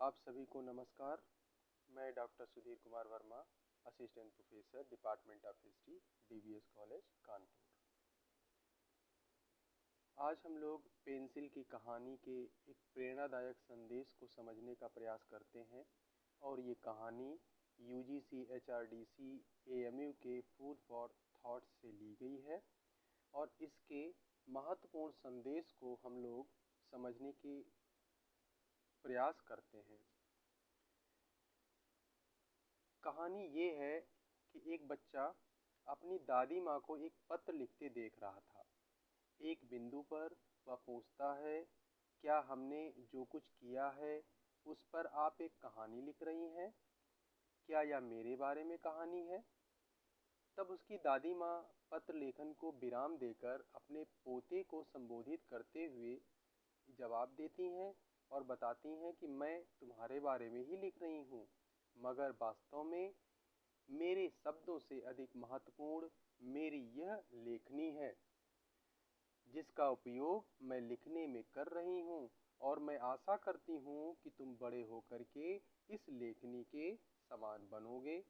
आप सभी को नमस्कार। मैं doctor Sudhir Kumar Verma, assistant professor, department of history, DVS college Kanpur. आज हम लोग पेंसिल की कहानी के एक प्रेरणादायक संदेश को समझने का प्रयास करते हैं और ये कहानी यूजीसी एचआरडीसी एएमयू के फूड फॉर थॉट से ली गई है और इसके महत्वपूर्ण संदेश को हम लोग समझने की प्रयास करते हैं। कहानी ये है कि एक बच्चा अपनी दादी माँ को एक पत्र लिखते देख रहा था। एक बिंदु पर वह पूछता है, क्या हमने जो कुछ किया है उस पर आप एक कहानी लिख रही हैं? क्या यह मेरे बारे में कहानी है? तब उसकी दादी माँ पत्र लेखन को विराम देकर अपने पोते को संबोधित करते हुए जवाब देती हैं और बताती हैं कि मैं तुम्हारे बारे में ही लिख रही हूँ, मगर वास्तव में मेरे शब्दों से अधिक महत्वपूर्ण मेरी यह लेखनी है जिसका उपयोग मैं लिखने में कर रही हूँ, और मैं आशा करती हूँ कि तुम बड़े होकर के इस लेखनी के समान बनोगे।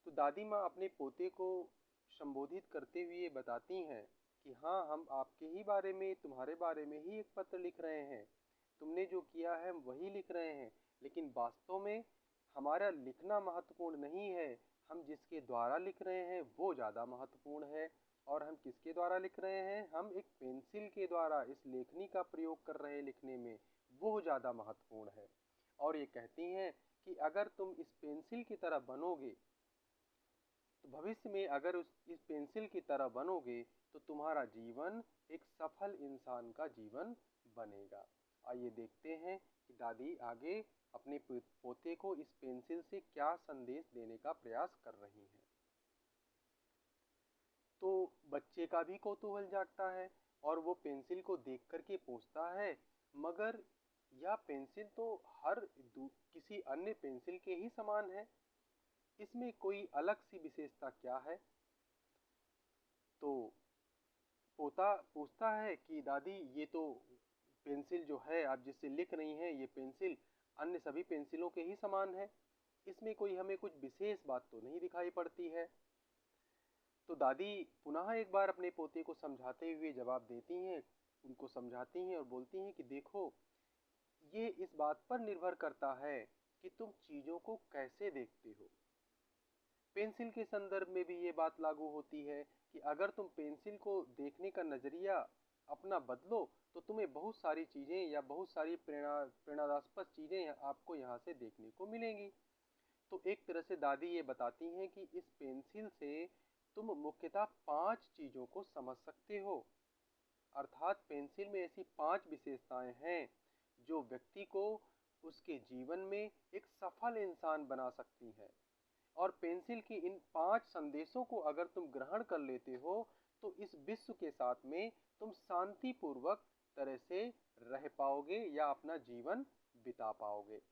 तो दादी माँ अपने पोते को संबोधित करते हुए बताती हैं कि हाँ, हम आपके ही बारे में, तुम्हारे बारे में ही एक पत्र लिख रहे हैं। तुमने जो किया है वही लिख रहे हैं, लेकिन वास्तव में हमारा लिखना महत्वपूर्ण नहीं है, हम जिसके द्वारा लिख रहे हैं वो ज़्यादा महत्वपूर्ण है। और हम किसके द्वारा लिख रहे हैं? हम एक पेंसिल के द्वारा इस लेखनी का प्रयोग कर रहे हैं लिखने में, वो ज़्यादा महत्वपूर्ण है। और ये कहती हैं कि अगर तुम इस पेंसिल की तरह बनोगे, तो भविष्य में अगर इस पेंसिल की तरह बनोगे तो तुम्हारा जीवन एक सफल इंसान का जीवन बनेगा। आइए देखते हैं कि दादी आगे अपने पोते को इस पेंसिल से क्या संदेश देने का प्रयास कर रही हैं। तो बच्चे का भी कौतूहल जागता है और वो पेंसिल को देख करके पूछता है, मगर यह पेंसिल तो किसी अन्य पेंसिल के ही समान है, इसमें कोई अलग सी विशेषता क्या है? तो पोता पूछता है कि दादी, ये तो पेंसिल जो है आप जिससे लिख रही हैं, ये पेंसिल अन्य सभी पेंसिलों के ही समान है, इसमें कोई हमें कुछ विशेष बात तो नहीं दिखाई पड़ती है। तो दादी पुनः एक बार अपने पोते को समझाते हुए जवाब देती हैं, उनको समझाती हैं और बोलती हैं कि देखो, ये इस बात पर निर्भर करता है कि तुम चीज़ों को कैसे देखते हो। पेंसिल के संदर्भ में भी ये बात लागू होती है कि अगर तुम पेंसिल को देखने का नज़रिया अपना बदलो तो तुम्हें बहुत सारी चीज़ें या बहुत सारी प्रेरणास्पद चीज़ें आपको यहाँ से देखने को मिलेंगी। तो एक तरह से दादी ये बताती हैं कि इस पेंसिल से तुम मुख्यतः 5 चीज़ों को समझ सकते हो। अर्थात पेंसिल में ऐसी 5 विशेषताएं हैं जो व्यक्ति को उसके जीवन में एक सफल इंसान बना सकती हैं। और पेंसिल की इन 5 संदेशों को अगर तुम ग्रहण कर लेते हो तो इस विश्व के साथ में तुम शांतिपूर्वक तरह से रह पाओगे या अपना जीवन बिता पाओगे।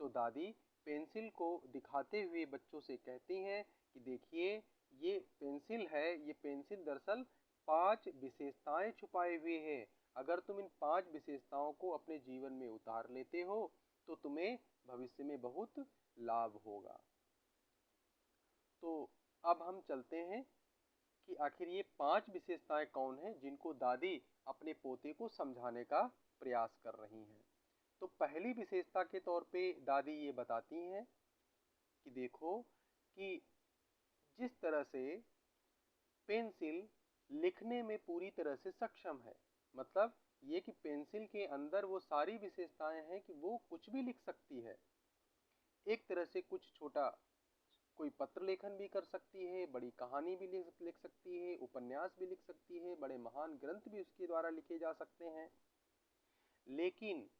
तो दादी पेंसिल को दिखाते हुए बच्चों से कहती हैं कि देखिए, ये पेंसिल है, ये पेंसिल दरअसल 5 विशेषताएं छुपाए हुए हैं। अगर तुम इन 5 विशेषताओं को अपने जीवन में उतार लेते हो तो तुम्हें भविष्य में बहुत लाभ होगा। तो अब हम चलते हैं कि आखिर ये 5 विशेषताएं कौन हैं जिनको दादी अपने पोते को समझाने का प्रयास कर रही हैं। तो पहली विशेषता के तौर पे दादी ये बताती हैं कि देखो, कि जिस तरह से पेंसिल लिखने में पूरी तरह से सक्षम है, मतलब ये कि पेंसिल के अंदर वो सारी विशेषताएं हैं कि वो कुछ भी लिख सकती है। एक तरह से कुछ छोटा कोई पत्र लेखन भी कर सकती है, बड़ी कहानी भी लिख सकती है, उपन्यास भी लिख सकती है, बड़े महान ग्रंथ भी उसके द्वारा लिखे जा सकते हैं। लेकिन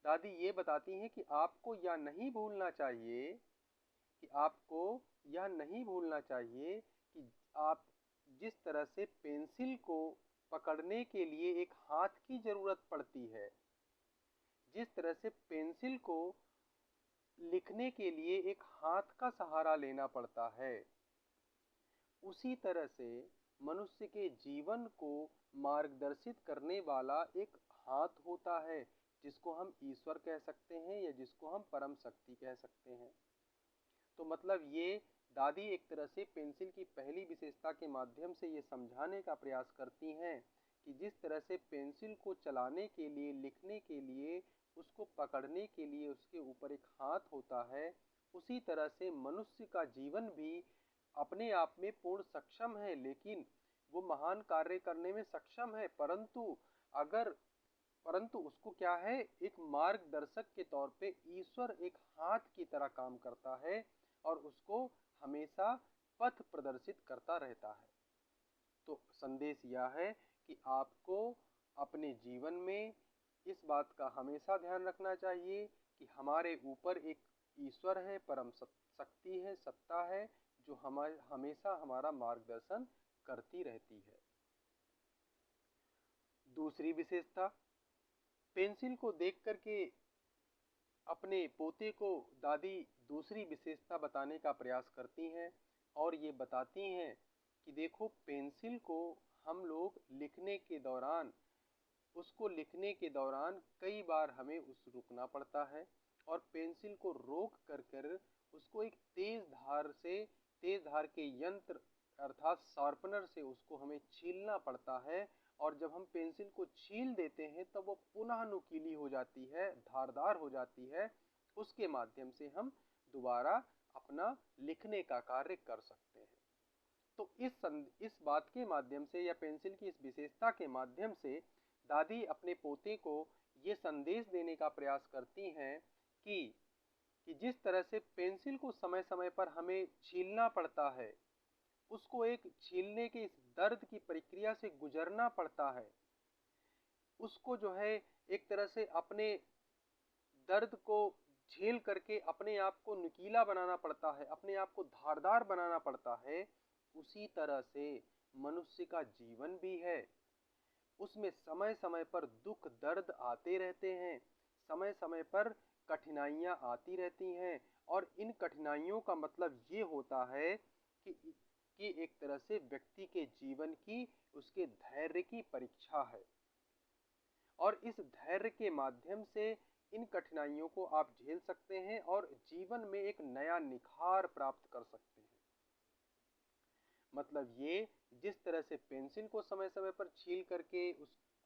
दादी ये बताती हैं कि आपको यह नहीं भूलना चाहिए कि आप जिस तरह से पेंसिल को पकड़ने के लिए एक हाथ की जरूरत पड़ती है, जिस तरह से पेंसिल को लिखने के लिए एक हाथ का सहारा लेना पड़ता है, उसी तरह से मनुष्य के जीवन को मार्गदर्शित करने वाला एक हाथ होता है, जिसको हम ईश्वर कह सकते हैं या जिसको हम परम शक्ति कह सकते हैं। तो मतलब ये दादी एक तरह से पेंसिल की पहली विशेषता के माध्यम से ये समझाने का प्रयास करती हैं कि जिस तरह से पेंसिल को चलाने के लिए, लिखने के लिए, उसको पकड़ने के लिए उसके ऊपर एक हाथ होता है, उसी तरह से मनुष्य का जीवन भी अपने आप में पूर्ण सक्षम है, लेकिन वो महान कार्य करने में सक्षम है, परंतु उसको क्या है, एक मार्गदर्शक के तौर पे ईश्वर एक हाथ की तरह काम करता है और उसको हमेशा पथ प्रदर्शित करता रहता है। तो संदेश यह है कि आपको अपने जीवन में इस बात का हमेशा ध्यान रखना चाहिए कि हमारे ऊपर एक ईश्वर है, परम शक्ति है, सत्ता है, जो हमेशा हमारा मार्गदर्शन करती रहती है। दूसरी विशेषता, पेंसिल को देख करके अपने पोते को दादी दूसरी विशेषता बताने का प्रयास करती हैं और ये बताती हैं कि देखो, पेंसिल को हम लोग उसको लिखने के दौरान कई बार हमें रुकना पड़ता है और पेंसिल को रोक कर उसको एक तेज धार के यंत्र अर्थात शार्पनर से उसको हमें छीलना पड़ता है, और जब हम पेंसिल को छील देते हैं तब वो पुनः नुकीली हो जाती है, धारदार हो जाती है। उसके माध्यम से हम दोबारा अपना लिखने का कार्य कर सकते हैं। तो इस बात के माध्यम से या पेंसिल की इस विशेषता के माध्यम से दादी अपने पोते को ये संदेश देने का प्रयास करती हैं कि जिस तरह से पेंसिल को समय समय पर हमें छीलना पड़ता है, उसको एक छीलने के इस दर्द की प्रक्रिया से गुजरना पड़ता है, उसको जो है एक तरह से अपने दर्द को झेल करके अपने आप को नुकीला बनाना पड़ता है, अपने आप को धारदार बनाना पड़ता है, उसी तरह से मनुष्य का जीवन भी है। उसमें समय समय पर दुख दर्द आते रहते हैं, समय समय पर कठिनाइयां आती रहती हैं, और इन कठिनाइयों का मतलब ये होता है कि एक तरह से व्यक्ति के जीवन की, उसके धैर्य की परीक्षा है, और इस धैर्य के माध्यम से इन कठिनाइयों को आप झेल सकते हैं और जीवन में एक नया निखार प्राप्त कर सकते हैं। मतलब ये, जिस तरह से पेंसिल को समय समय पर छील करके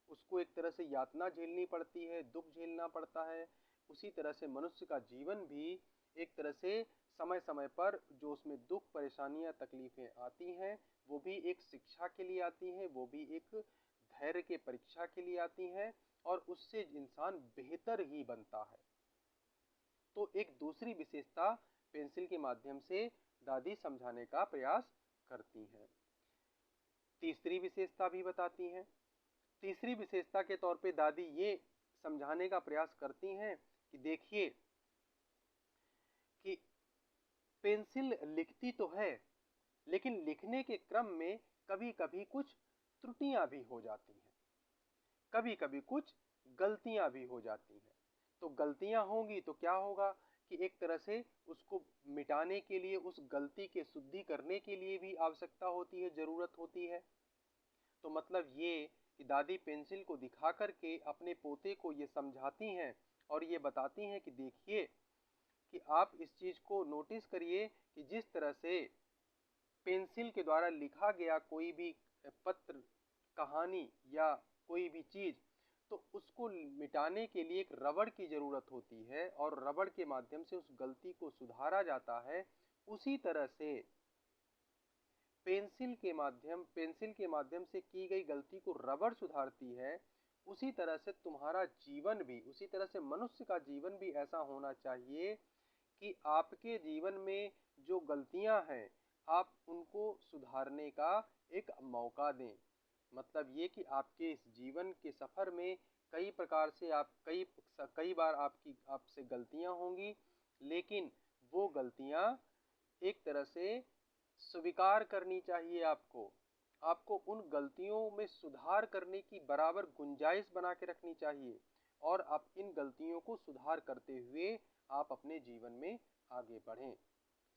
उसको एक तरह से यातना झेलनी पड़ती है, दुख झेलना पड़ता है, उसी तरह से मनुष्य का जीवन भी एक तरह से समय समय पर जो उसमें दुख, परेशानियां, तकलीफें आती हैं, वो भी एक शिक्षा के लिए आती हैं, वो भी एक धैर्य के परीक्षा के लिए आती हैं, और उससे इंसान बेहतर ही बनता है। तो एक दूसरी विशेषता पेंसिल के माध्यम से दादी समझाने का प्रयास करती हैं। तीसरी विशेषता भी बताती हैं। तीसरी विशेषता के तौर पे दादी ये समझाने का प्रयास करती हैं कि देखिए कि पेंसिल लिखती तो है, लेकिन लिखने के क्रम में कभी कभी कुछ त्रुटियां भी हो जाती हैं, कभी कभी कुछ गलतियां भी हो जाती हैं। तो गलतियां होंगी तो क्या होगा कि एक तरह से उसको मिटाने के लिए, उस गलती के शुद्धि करने के लिए भी आवश्यकता होती है, जरूरत होती है। तो मतलब ये कि दादी पेंसिल को दिखा करके अपने पोते को ये समझाती हैं और ये बताती हैं कि देखिए कि आप इस चीज को नोटिस करिए कि जिस तरह से पेंसिल के द्वारा लिखा गया कोई भी पत्र, कहानी या कोई भी चीज, तो उसको मिटाने के लिए एक रबड़ की जरूरत होती है और रबड़ के माध्यम से उस गलती को सुधारा जाता है। उसी तरह से पेंसिल के माध्यम से की गई गलती को रबड़ सुधारती है। उसी तरह से तुम्हारा जीवन भी, उसी तरह से मनुष्य का जीवन भी ऐसा होना चाहिए कि आपके जीवन में जो गलतियां हैं, आप उनको सुधारने का एक मौका दें। मतलब ये कि आपके इस जीवन के सफर में कई प्रकार से कई बार आपसे गलतियां होंगी, लेकिन वो गलतियां एक तरह से स्वीकार करनी चाहिए। आपको उन गलतियों में सुधार करने की बराबर गुंजाइश बना के रखनी चाहिए, और आप इन गलतियों को सुधार करते हुए आप अपने जीवन में आगे बढ़ें।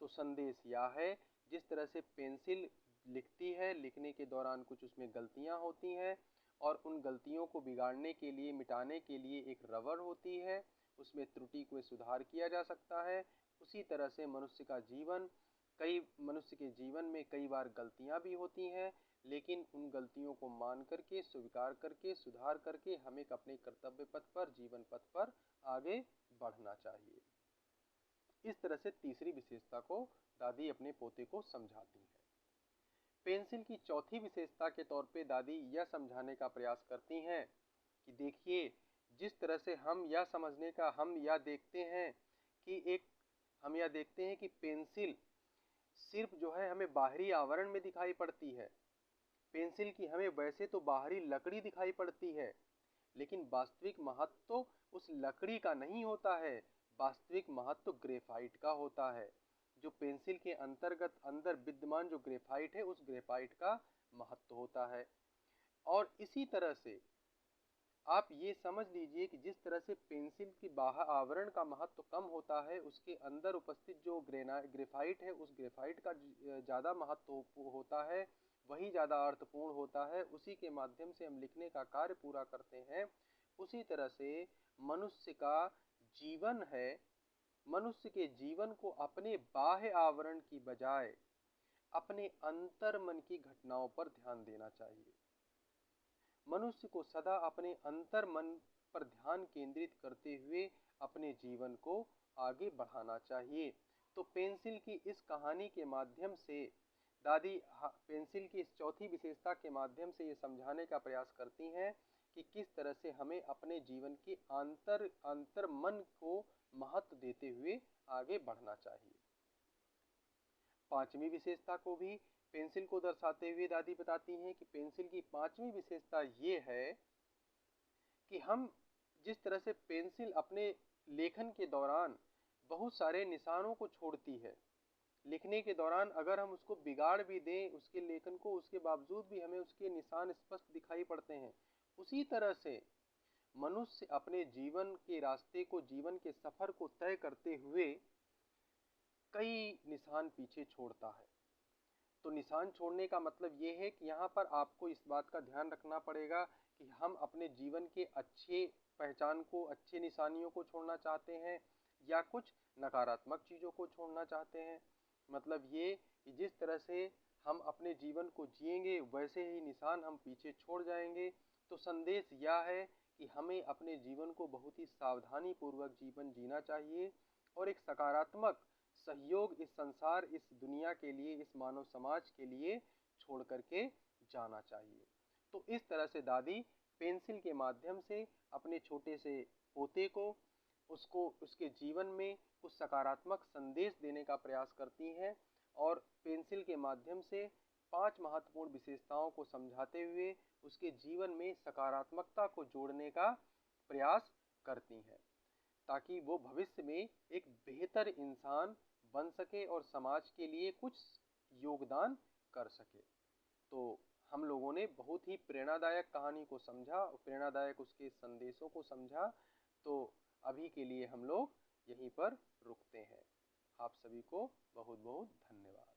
तो संदेश यह है, जिस तरह से पेंसिल लिखती है, लिखने के दौरान कुछ उसमें गलतियां होती हैं, और उन गलतियों को बिगाड़ने के लिए, मिटाने के लिए एक रबर होती है, उसमें त्रुटि को सुधार किया जा सकता है। उसी तरह से मनुष्य के जीवन में कई बार गलतियां भी होती हैं, लेकिन उन गलतियों को मान करके, स्वीकार करके, सुधार करके हमें अपने कर्तव्य पथ पर, जीवन पथ पर आगे बढ़ना चाहिए। इस तरह से तीसरी विशेषता को दादी अपने पोते को समझाती हैं। पेंसिल की चौथी विशेषता के तौर पे दादी यह समझाने का प्रयास करती हैं कि देखिए, जिस तरह से हम यह समझने का हम यह देखते हैं कि पेंसिल सिर्फ जो है हमें बाहरी आवरण में दिखाई पड़ती है। पेंसिल की हमें वैसे तो बाहरी लकड़ी दिखाई पड़ती है, लेकिन वास्तविक महत्व तो उस लकड़ी का नहीं होता है। वास्तविक महत्व ग्रेफाइट का होता है। जो पेंसिल के अंदर विद्यमान जो ग्रेफाइट है, उस ग्रेफाइट का महत्व होता है। और इसी तरह से आप ये समझ लीजिए कि जिस तरह से पेंसिल की बाहर आवरण का महत्व कम होता है, उसके अंदर उपस्थित जो ग्रेफाइट है, उस ग्रेफाइट का ज़्यादा महत्व होता है, वही ज़्यादा अर्थपूर्ण होता है, उसी के माध्यम से हम लिखने का कार्य पूरा करते हैं। उसी तरह से मनुष्य का जीवन है, मनुष्य के जीवन को अपने बाह्य आवरण की बजाय अपने अंतर मन की घटनाओं पर ध्यान देना चाहिए। मनुष्य को सदा अपने अंतर मन पर ध्यान केंद्रित करते हुए अपने जीवन को आगे बढ़ाना चाहिए। तो पेंसिल की इस कहानी के माध्यम से दादी पेंसिल की इस चौथी विशेषता के माध्यम से ये समझाने का प्रयास करती हैं कि किस तरह से हमें अपने जीवन के अंतर मन को महत्व देते हुए आगे बढ़ना चाहिए। पांचवी विशेषता को भी पेंसिल को दर्शाते हुए दादी बताती हैं कि पेंसिल की पांचवी विशेषता ये है कि हम जिस तरह से पेंसिल अपने लेखन के दौरान बहुत सारे निशानों को छोड़ती है, लिखने के दौरान अगर हम उसको बिगाड़ भी दें उसके लेखन को, उसके बावजूद भी हमें उसके निशान स्पष्ट दिखाई पड़ते हैं। उसी तरह से मनुष्य अपने जीवन के रास्ते को, जीवन के सफर को तय करते हुए कई निशान पीछे छोड़ता है। तो निशान छोड़ने का मतलब ये है कि यहाँ पर आपको इस बात का ध्यान रखना पड़ेगा कि हम अपने जीवन के अच्छे पहचान को, अच्छे निशानियों को छोड़ना चाहते हैं या कुछ नकारात्मक चीज़ों को छोड़ना चाहते हैं। मतलब ये कि जिस तरह से हम अपने जीवन को जिएंगे वैसे ही निशान हम पीछे छोड़ जाएंगे। तो संदेश यह है कि हमें अपने जीवन को बहुत ही सावधानी पूर्वक जीवन जीना चाहिए और एक सकारात्मक सहयोग इस संसार, इस दुनिया के लिए, इस मानव समाज के लिए छोड़ करके जाना चाहिए। तो इस तरह से दादी पेंसिल के माध्यम से अपने छोटे से पोते को, उसको उसके जीवन में कुछ सकारात्मक संदेश देने का प्रयास करती हैं और पेंसिल के माध्यम से 5 महत्वपूर्ण विशेषताओं को समझाते हुए उसके जीवन में सकारात्मकता को जोड़ने का प्रयास करती हैं, ताकि वो भविष्य में एक बेहतर इंसान बन सके और समाज के लिए कुछ योगदान कर सके। तो हम लोगों ने बहुत ही प्रेरणादायक कहानी को समझा, प्रेरणादायक उसके संदेशों को समझा। तो अभी के लिए हम लोग यहीं पर रुकते हैं। आप सभी को बहुत बहुत धन्यवाद।